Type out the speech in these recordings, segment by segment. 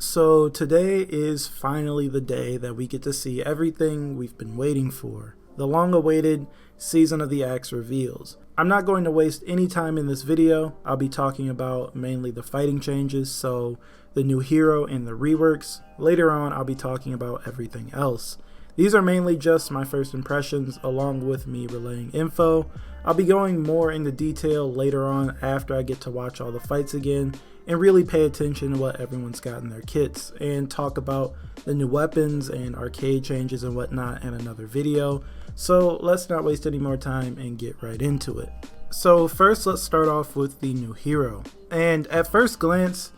So today is finally the day that we get to see everything we've been waiting for. The long-awaited Season of the Axe reveals. I'm not going to waste any time in this video. I'll be talking about mainly the fighting changes, so the new hero and the reworks. Later on, I'll be talking about everything else. These are mainly just my first impressions along with me relaying info. I'll be going more into detail later on after I get to watch all the fights again and really pay attention to what everyone's got in their kits and talk about the new weapons and arcade changes and whatnot in another video. So let's not waste any more time and get right into it. So first, let's start off with the new hero. And at first glance,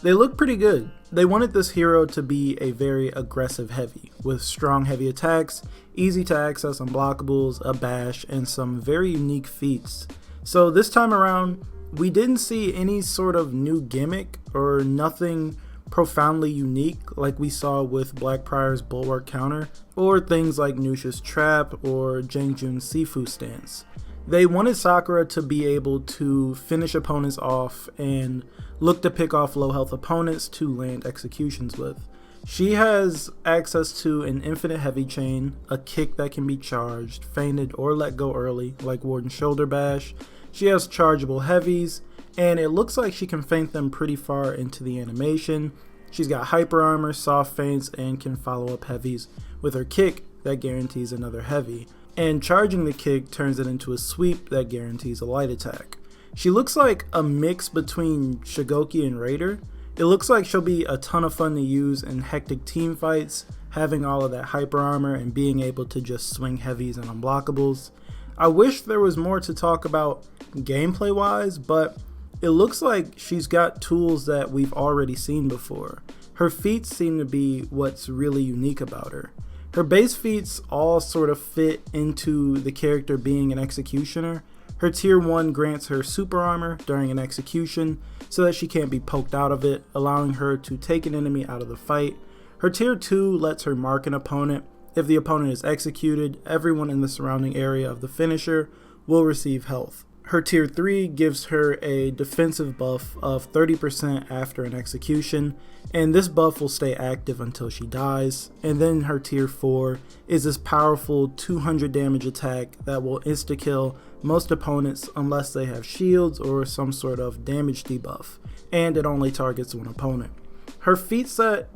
they look pretty good. They wanted this hero to be a very aggressive heavy, with strong heavy attacks, easy to access unblockables, a bash, and some very unique feats. So this time around, we didn't see any sort of new gimmick or nothing profoundly unique like we saw with Blackprior's Bulwark counter, or things like Nusha's Trap or Jangjun's Sifu stance. They wanted Sakura to be able to finish opponents off and look to pick off low health opponents to land executions with. She has access to an infinite heavy chain, a kick that can be charged, feinted, or let go early like Warden's Shoulder Bash. She has chargeable heavies, and it looks like she can feint them pretty far into the animation. She's got hyper armor, soft feints, and can follow up heavies with her kick that guarantees another heavy. And charging the kick turns it into a sweep that guarantees a light attack. She looks like a mix between Shigoki and Raider. It looks like she'll be a ton of fun to use in hectic team fights, having all of that hyper armor and being able to just swing heavies and unblockables. I wish there was more to talk about gameplay wise, but it looks like she's got tools that we've already seen before. Her feats seem to be what's really unique about her. Her base feats all sort of fit into the character being an executioner. Her tier 1 grants her super armor during an execution so that she can't be poked out of it, allowing her to take an enemy out of the fight. Her tier 2 lets her mark an opponent. If the opponent is executed, everyone in the surrounding area of the finisher will receive health. Her tier 3 gives her a defensive buff of 30% after an execution, and this buff will stay active until she dies. And then her tier 4 is this powerful 200 damage attack that will insta-kill most opponents unless they have shields or some sort of damage debuff, and it only targets one opponent. Her feat set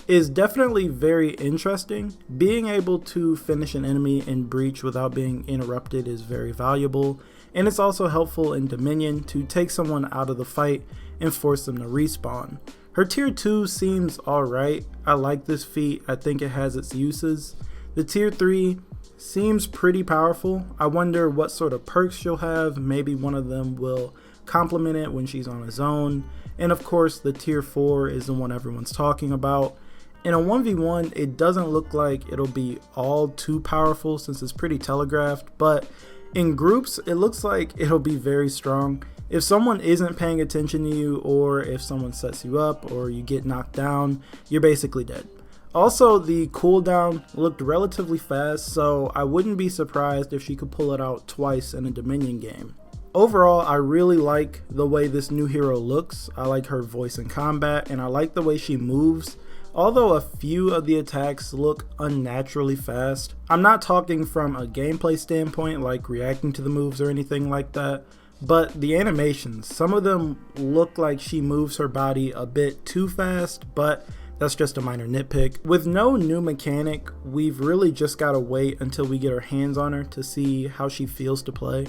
is definitely very interesting. Being able to finish an enemy in Breach without being interrupted is very valuable, and it's also helpful in Dominion to take someone out of the fight and force them to respawn. Her tier 2 seems alright. I like this feat. I think it has its uses. The tier 3 seems pretty powerful. I wonder what sort of perks she'll have. Maybe one of them will complement it when she's on a zone. And of course, the tier 4 is the one everyone's talking about. In a 1v1, it doesn't look like it'll be all too powerful since it's pretty telegraphed, but in groups, it looks like it'll be very strong. If someone isn't paying attention to you, or if someone sets you up, or you get knocked down, you're basically dead. Also, the cooldown looked relatively fast, so I wouldn't be surprised if she could pull it out twice in a Dominion game. Overall, I really like the way this new hero looks. I like her voice in combat, and I like the way she moves. Although a few of the attacks look unnaturally fast. I'm not talking from a gameplay standpoint like reacting to the moves or anything like that, but the animations, some of them look like she moves her body a bit too fast, but that's just a minor nitpick. With no new mechanic, we've really just gotta wait until we get our hands on her to see how she feels to play.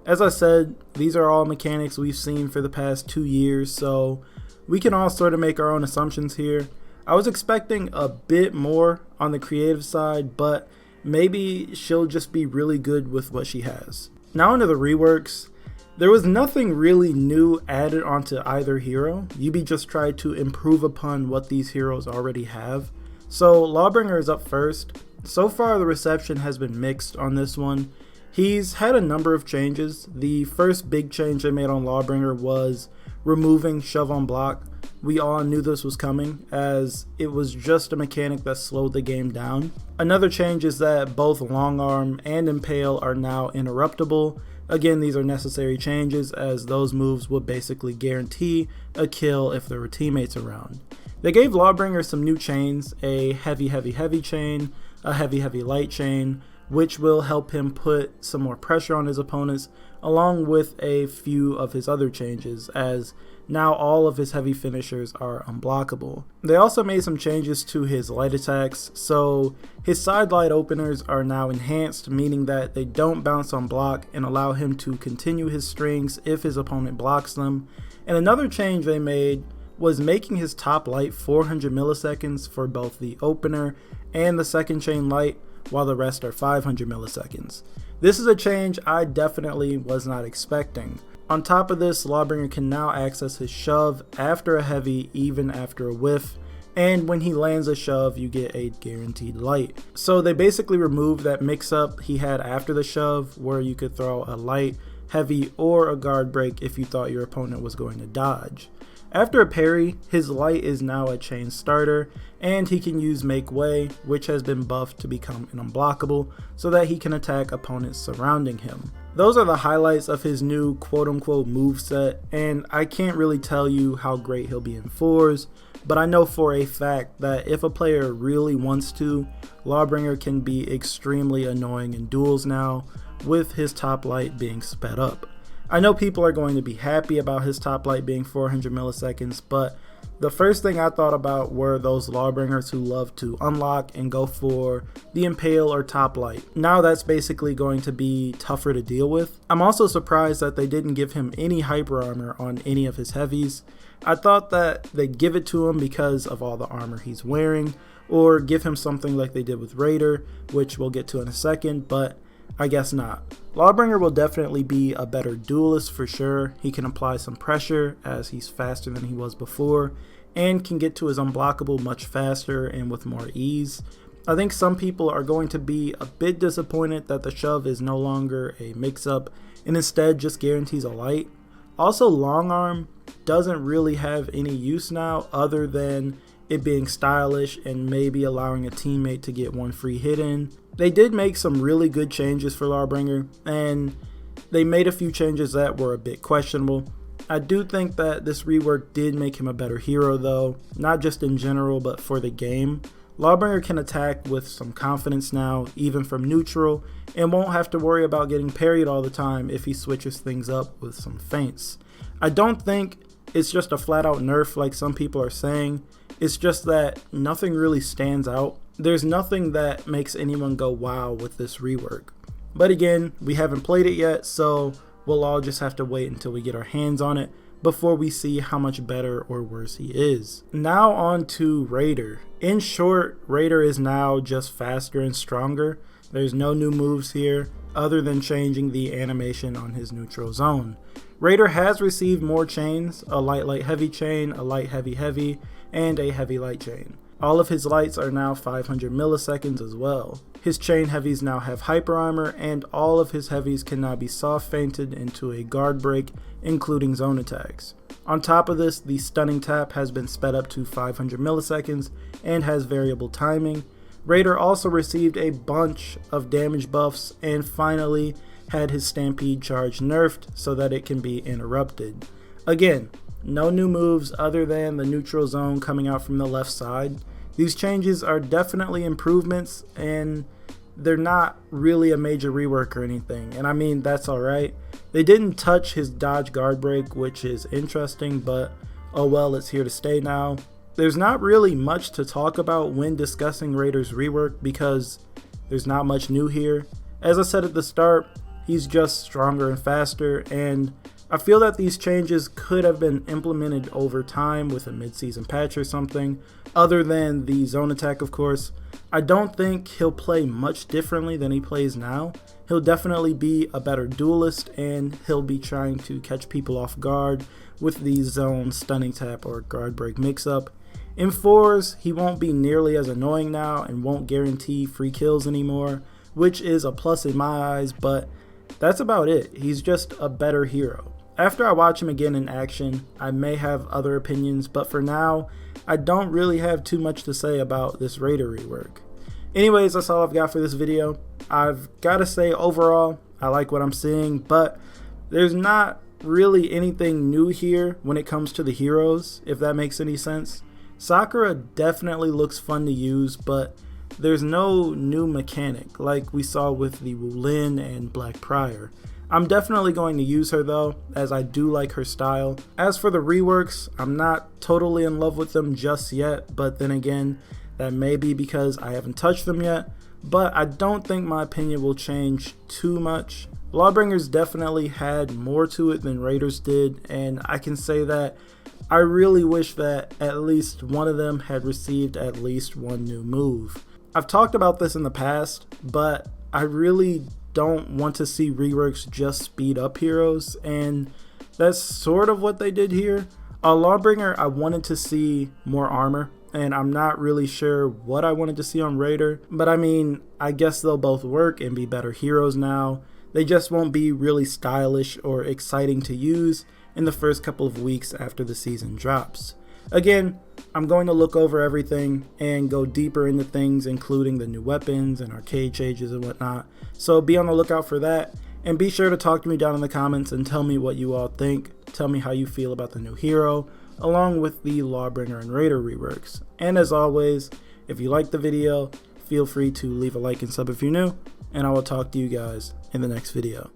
As I said, these are all mechanics we've seen for the past 2 years, so we can all sort of make our own assumptions here. I was expecting a bit more on the creative side, but maybe she'll just be really good with what she has. Now into the reworks. There was nothing really new added onto either hero. UB just tried to improve upon what these heroes already have. So Lawbringer is up first. So far the reception has been mixed on this one. He's had a number of changes. The first big change they made on Lawbringer was removing shove on block. We all knew this was coming, as it was just a mechanic that slowed the game down. Another change is that both Long Arm and Impale are now interruptible. Again, these are necessary changes, as those moves would basically guarantee a kill if there were teammates around. They gave Lawbringer some new chains, a heavy chain, a heavy light chain, which will help him put some more pressure on his opponents, along with a few of his other changes, as now all of his heavy finishers are unblockable. They also made some changes to his light attacks, so his side light openers are now enhanced, meaning that they don't bounce on block and allow him to continue his strings if his opponent blocks them. And another change they made was making his top light 400 milliseconds for both the opener and the second chain light, while the rest are 500 milliseconds. This is a change I definitely was not expecting. On top of this, Lawbringer can now access his shove after a heavy, even after a whiff, and when he lands a shove, you get a guaranteed light. So they basically removed that mix-up he had after the shove, where you could throw a light, heavy, or a guard break if you thought your opponent was going to dodge. After a parry, his light is now a chain starter, and he can use Make Way, which has been buffed to become an unblockable, so that he can attack opponents surrounding him. Those are the highlights of his new quote-unquote moveset, and I can't really tell you how great he'll be in 4s, but I know for a fact that if a player really wants to, Lawbringer can be extremely annoying in duels now, with his top light being sped up. I know people are going to be happy about his top light being 400 milliseconds, but the first thing I thought about were those Lawbringers who love to unlock and go for the Impale or top light. Now that's basically going to be tougher to deal with. I'm also surprised that they didn't give him any hyper armor on any of his heavies. I thought that they'd give it to him because of all the armor he's wearing, or give him something like they did with Raider, which we'll get to in a second, but I guess not. Lawbringer will definitely be a better duelist for sure. He can apply some pressure as he's faster than he was before, and can get to his unblockable much faster and with more ease. I think some people are going to be a bit disappointed that the shove is no longer a mix-up and instead just guarantees a light. Also, long arm doesn't really have any use now other than it being stylish and maybe allowing a teammate to get one free hit in. They did make some really good changes for Lawbringer, and they made a few changes that were a bit questionable. I do think that this rework did make him a better hero though, not just in general but for the game. Lawbringer can attack with some confidence now, even from neutral, and won't have to worry about getting parried all the time if he switches things up with some feints. I don't think it's just a flat out nerf like some people are saying. It's just that nothing really stands out. There's nothing that makes anyone go wow with this rework. But again, we haven't played it yet, so we'll all just have to wait until we get our hands on it before we see how much better or worse he is. Now on to Raider. In short, Raider is now just faster and stronger. There's no new moves here other than changing the animation on his neutral zone. Raider has received more chains, a light heavy chain, a light heavy, and a heavy light chain. All of his lights are now 500 milliseconds as well. His chain heavies now have hyper armor, and all of his heavies can now be soft feinted into a guard break, including zone attacks. On top of this, the stunning tap has been sped up to 500 milliseconds and has variable timing. Raider also received a bunch of damage buffs and finally had his stampede charge nerfed so that it can be interrupted. Again, no new moves other than the neutral zone coming out from the left side. These changes are definitely improvements, and they're not really a major rework or anything, and I mean that's alright. They didn't touch his dodge guard break, which is interesting, but oh well, it's here to stay now. There's not really much to talk about when discussing Raider's rework because there's not much new here. As I said at the start, he's just stronger and faster, and I feel that these changes could have been implemented over time with a mid-season patch or something, other than the zone attack of course. I don't think he'll play much differently than he plays now. He'll definitely be a better duelist, and he'll be trying to catch people off guard with the zone stunning tap or guard break mix-up. In 4s, he won't be nearly as annoying now and won't guarantee free kills anymore, which is a plus in my eyes, but that's about it. He's just a better hero. After I watch him again in action, I may have other opinions, but for now, I don't really have too much to say about this Raider rework. Anyways, that's all I've got for this video. I've got to say overall, I like what I'm seeing, but there's not really anything new here when it comes to the heroes, if that makes any sense. Sakura definitely looks fun to use, but there's no new mechanic like we saw with the Wulin and Black Prior. I'm definitely going to use her though, as I do like her style. As for the reworks, I'm not totally in love with them just yet, but then again, that may be because I haven't touched them yet, but I don't think my opinion will change too much. Lawbringers definitely had more to it than Raiders did, and I can say that I really wish that at least one of them had received at least one new move. I've talked about this in the past, but I really don't want to see reworks just speed up heroes, and that's sort of what they did here. Lawbringer, I wanted to see more armor, and I'm not really sure what I wanted to see on Raider, but I mean, I guess they'll both work and be better heroes now. They just won't be really stylish or exciting to use in the first couple of weeks after the season drops. Again, I'm going to look over everything and go deeper into things, including the new weapons and arcade changes and whatnot, so be on the lookout for that, and be sure to talk to me down in the comments and tell me what you all think. Tell me how you feel about the new hero, along with the Lawbringer and Raider reworks. And as always, if you liked the video, feel free to leave a like and sub if you're new, and I will talk to you guys in the next video.